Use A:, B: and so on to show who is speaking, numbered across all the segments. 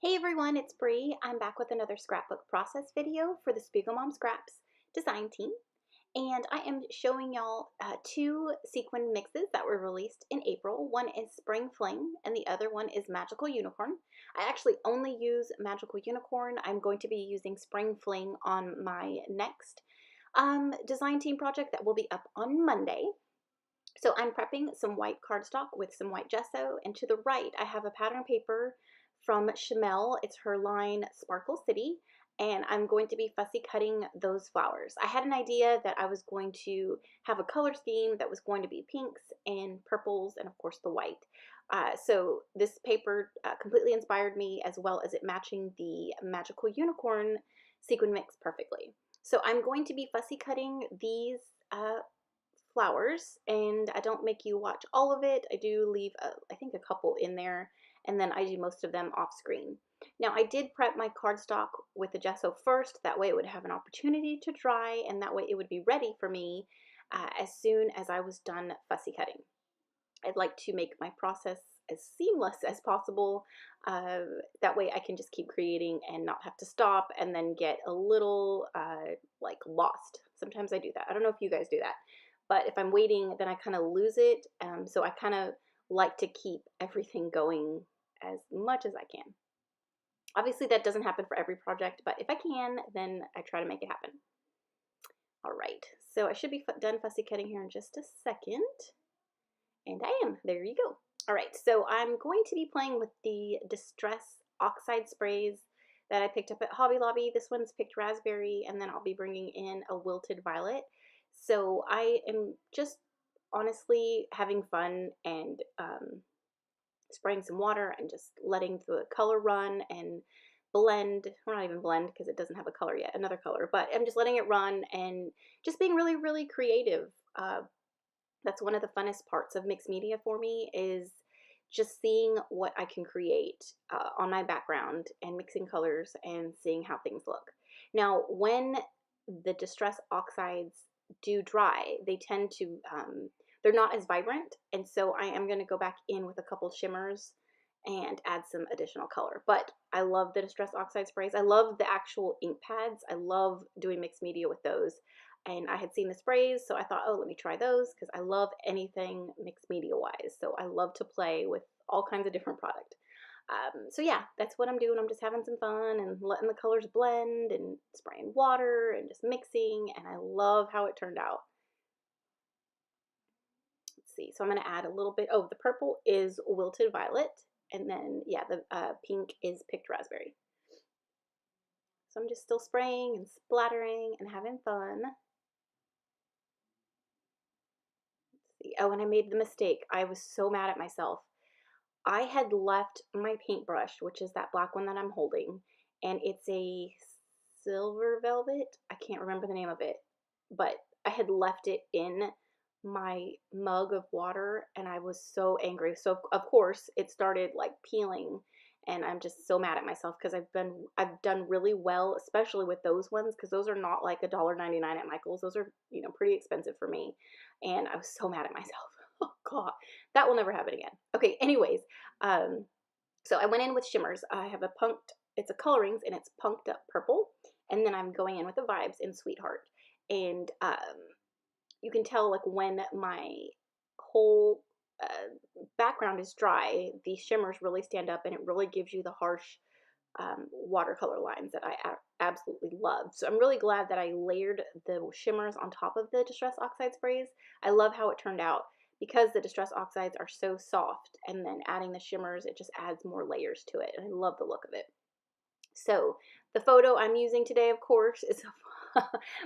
A: Hey everyone, it's Bree. I'm back with another scrapbook process video for the SpiegelMom Scraps design team. And I am showing y'all two sequin mixes that were released in April. One is Spring Fling and the other one is Magical Unicorn. I actually only use Magical Unicorn. I'm going to be using Spring Fling on my next design team project that will be up on Monday. So I'm prepping some white cardstock with some white gesso, and to the right I have a pattern paper from Chamel. It's her line Sparkle City, and I'm going to be fussy cutting those flowers. I had an idea that I was going to have a color scheme that was going to be pinks and purples and of course the white. So this paper completely inspired me, as well as it matching the Magical Unicorn sequin mix perfectly. So I'm going to be fussy cutting these flowers, and I don't make you watch all of it. I do leave I think a couple in there, and then I do most of them off screen. Now I did prep my cardstock with the gesso first, that way it would have an opportunity to dry, and that way it would be ready for me as soon as I was done fussy cutting. I'd like to make my process as seamless as possible. That way I can just keep creating and not have to stop and then get a little like lost. Sometimes I do that. I don't know if you guys do that. But if I'm waiting, then I kind of lose it. So I kind of like to keep everything going as much as I can. Obviously, that doesn't happen for every project, but if I can, then I try to make it happen. All right, so I should be done fussy cutting here in just a second. And I am. There you go. All right, so I'm going to be playing with the Distress Oxide sprays that I picked up at Hobby Lobby. This one's picked raspberry, and then I'll be bringing in a wilted violet. So I am just honestly having fun and spraying some water and just letting the color run and blend, or not even blend because it doesn't have a color yet, another color, but I'm just letting it run and just being really, really creative. That's one of the funnest parts of mixed media for me, is just seeing what I can create on my background and mixing colors and seeing how things look. Now, when the Distress Oxides do dry, they tend to, they're not as vibrant, and so I am going to go back in with a couple shimmers and add some additional color. But I love the Distress Oxide sprays. I love the actual ink pads. I love doing mixed media with those. And I had seen the sprays, so I thought, oh, let me try those, because I love anything mixed media wise. So I love to play with all kinds of different product. So yeah, that's what I'm doing. I'm just having some fun and letting the colors blend and spraying water and just mixing, and I love how it turned out. Let's see, so I'm going to add a little bit. Oh, the purple is wilted violet, and then yeah, the pink is picked raspberry. So I'm just still spraying and splattering and having fun. Oh, and I made the mistake. I was so mad at myself. I had left my paintbrush, which is that black one that I'm holding, and it's a silver velvet. I can't remember the name of it, but I had left it in my mug of water, and I was so angry. So of course it started like peeling, and I'm just so mad at myself because I've done really well, especially with those ones, because those are not like $1.99 at Michael's. Those are, you know, pretty expensive for me, and I was so mad at myself. Oh God, that will never happen again. Okay, anyways, so I went in with shimmers. I have a punked, it's a colorings, and it's punked up purple, and then I'm going in with the vibes in Sweetheart. And you can tell like when my whole background is dry, the shimmers really stand up, and it really gives you the harsh watercolor lines that I absolutely love. So I'm really glad that I layered the shimmers on top of the Distress Oxide sprays. I love how it turned out, because the Distress Oxides are so soft, and then adding the shimmers, it just adds more layers to it, and I love the look of it. So the photo I'm using today, of course, is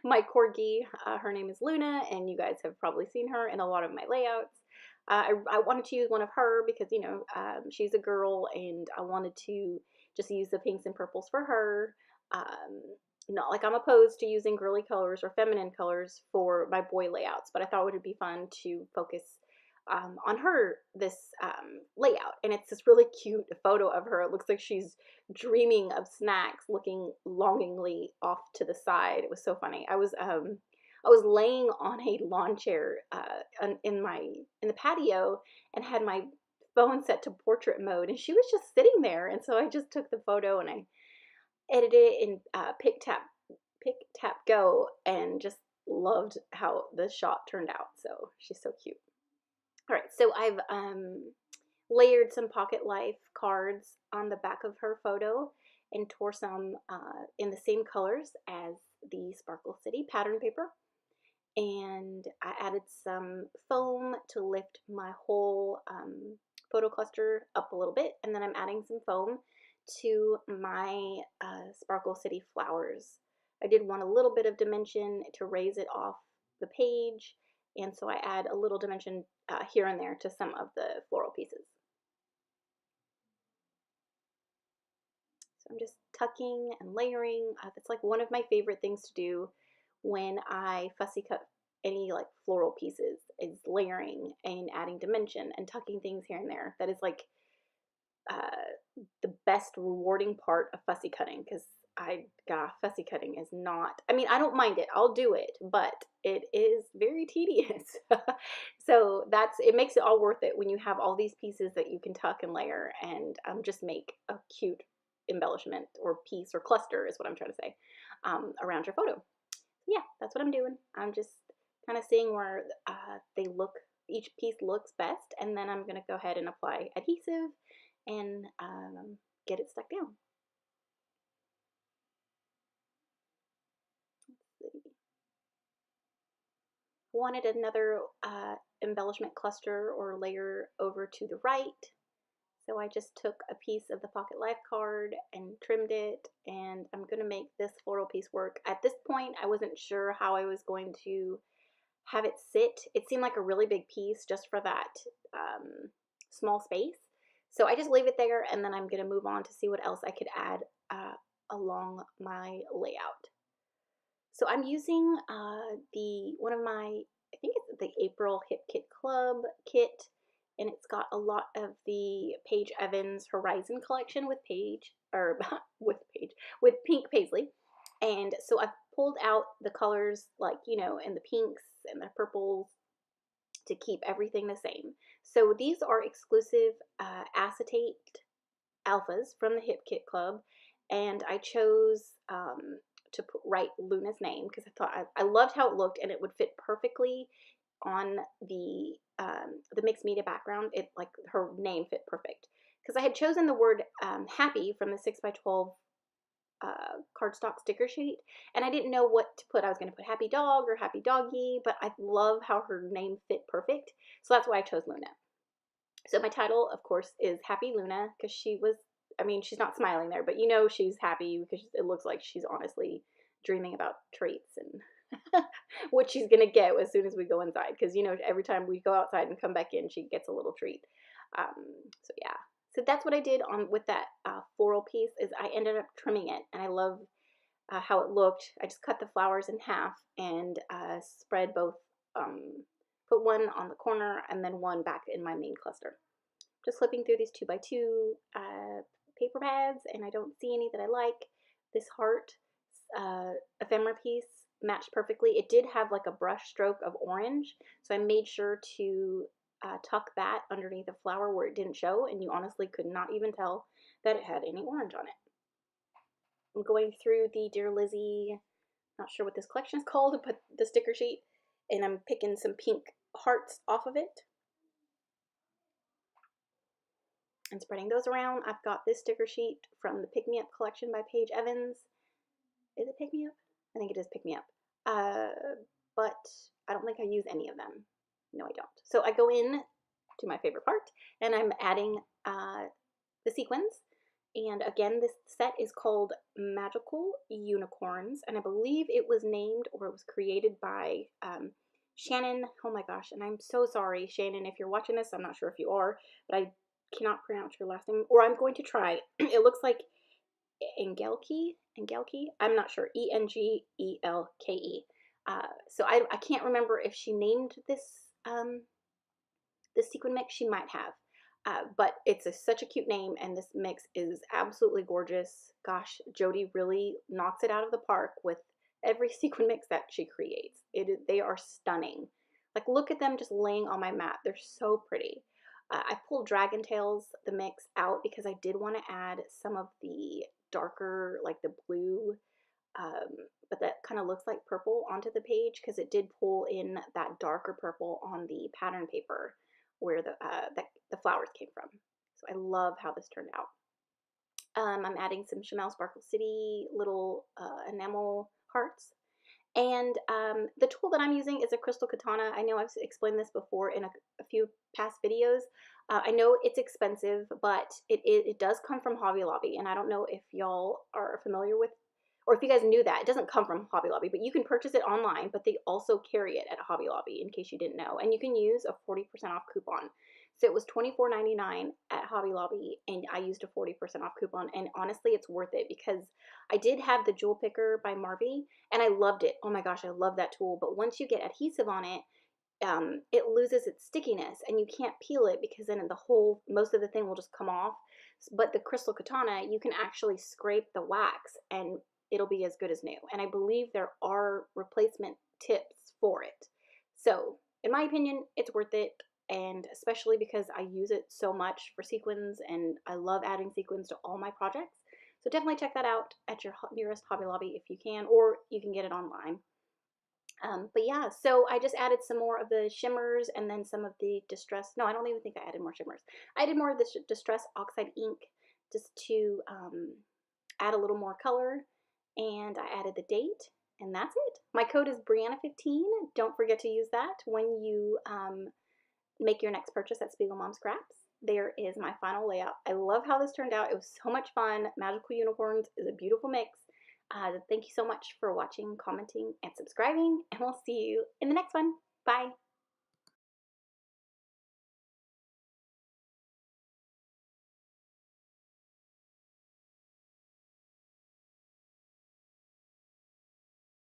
A: my corgi. Her name is Luna, and you guys have probably seen her in a lot of my layouts. I wanted to use one of her because, you know, she's a girl, and I wanted to just use the pinks and purples for her. Not like I'm opposed to using girly colors or feminine colors for my boy layouts, but I thought it would be fun to focus on her this layout. And it's this really cute photo of her. It looks like she's dreaming of snacks, looking longingly off to the side. It was so funny. I was laying on a lawn chair in the patio, and had my phone set to portrait mode, and she was just sitting there. And so I just took the photo and I edited it in Pick Tap Go, and just loved how the shot turned out. So she's so cute. All right, so I've layered some Pocket Life cards on the back of her photo and tore some in the same colors as the Sparkle City pattern paper. And I added some foam to lift my whole photo cluster up a little bit. And then I'm adding some foam to my Sparkle City flowers. I did want a little bit of dimension to raise it off the page, and so I add a little dimension here and there to some of the floral pieces. So I'm just tucking and layering. That's like one of my favorite things to do when I fussy cut any like floral pieces, is layering and adding dimension and tucking things here and there. That is like the best rewarding part of fussy cutting, because fussy cutting is not, I mean, I don't mind it, I'll do it, but it is very tedious. So it makes it all worth it when you have all these pieces that you can tuck and layer and just make a cute embellishment or piece or cluster is what I'm trying to say, around your photo. Yeah, that's what I'm doing. I'm just kind of seeing where each piece looks best, and then I'm going to go ahead and apply adhesive and get it stuck down. Let's see. Wanted another embellishment cluster or layer over to the right, so I just took a piece of the Pocket Life card and trimmed it, and I'm going to make this floral piece work. At this point, I wasn't sure how I was going to have it sit. It seemed like a really big piece just for that small space. So I just leave it there, and then I'm going to move on to see what else I could add along my layout. So I'm using one of my, I think it's the April Hip Kit Club kit, and it's got a lot of the Paige Evans Horizon collection with with pink paisley. And so I've pulled out the colors, like, you know, and the pinks and the purples to keep everything the same. So these are exclusive acetate alphas from the Hip Kit Club, and I chose to write Luna's name because I thought I loved how it looked, and it would fit perfectly on the mixed media background. It, like, her name fit perfect because I had chosen the word happy from the 6x12 cardstock sticker sheet, and I didn't know what to put. I was going to put happy dog or happy doggy, but I love how her name fit perfect, so that's why I chose Luna. So my title, of course, is Happy Luna, because she was, I mean, she's not smiling there, but you know she's happy because it looks like she's honestly dreaming about treats and what she's going to get as soon as we go inside, because, you know, every time we go outside and come back in, she gets a little treat. So yeah. So that's what I did with that floral piece, is I ended up trimming it, and I love how it looked. I just cut the flowers in half and spread both, put one on the corner and then one back in my main cluster. Just flipping through these 2x2 paper pads, and I don't see any that I like. This heart ephemera piece matched perfectly. It did have like a brush stroke of orange, so I made sure to tuck that underneath the flower where it didn't show, and you honestly could not even tell that it had any orange on it. I'm going through the Dear Lizzie, not sure what this collection is called, but the sticker sheet, and I'm picking some pink hearts off of it and spreading those around. I've got this sticker sheet from the Pick Me Up collection by Paige Evans. Is it Pick Me Up? I think it is Pick Me Up. But I don't think I use any of them. No, I don't. So I go in to my favorite part, and I'm adding the sequins. And again, this set is called Magical Unicorns, and I believe it was named, or it was created by Shannon. Oh my gosh, and I'm so sorry, Shannon, if you're watching this. I'm not sure if you are, but I cannot pronounce your last name, or I'm going to try. It looks like Engelke. I'm not sure. Engelke. So I can't remember if she named this sequin mix. She might have. But it's such a cute name, and this mix is absolutely gorgeous. Gosh, Jody really knocks it out of the park with every sequin mix that she creates. They are stunning. Like, look at them just laying on my mat. They're so pretty. I pulled Dragon Tails, the mix, out because I did want to add some of the darker, like the blue, um, but that kind of looks like purple onto the page because it did pull in that darker purple on the pattern paper where the flowers came from. So I love how this turned out. I'm adding some Chanel Sparkle City little enamel hearts. And the tool that I'm using is a crystal katana. I know I've explained this before in a few past videos. I know it's expensive, but it does come from Hobby Lobby. And I don't know if y'all are familiar with, or if you guys knew that. It doesn't come from Hobby Lobby, but you can purchase it online, but they also carry it at Hobby Lobby, in case you didn't know. And you can use a 40% off coupon. So it was $24.99 at Hobby Lobby, and I used a 40% off coupon. And honestly, it's worth it because I did have the Jewel Picker by Marvy, and I loved it. Oh my gosh, I love that tool. But once you get adhesive on it, it loses its stickiness, and you can't peel it because then most of the thing will just come off. But the crystal katana, you can actually scrape the wax, and it'll be as good as new. And I believe there are replacement tips for it. So, in my opinion, it's worth it. And especially because I use it so much for sequins, and I love adding sequins to all my projects. So definitely check that out at your nearest Hobby Lobby if you can, or you can get it online. But yeah, so I just added some more of the shimmers and then some of the distress. No, I don't even think I added more shimmers. I added more of the distress oxide ink just to add a little more color. And I added the date, and that's it. My code is Brianna15. Don't forget to use that when you make your next purchase at SpiegelMom Scraps. There is my final layout. I love how this turned out. It was so much fun. Magical Unicorns is a beautiful mix. Thank you so much for watching, commenting, and subscribing, and we'll see you in the next one. Bye.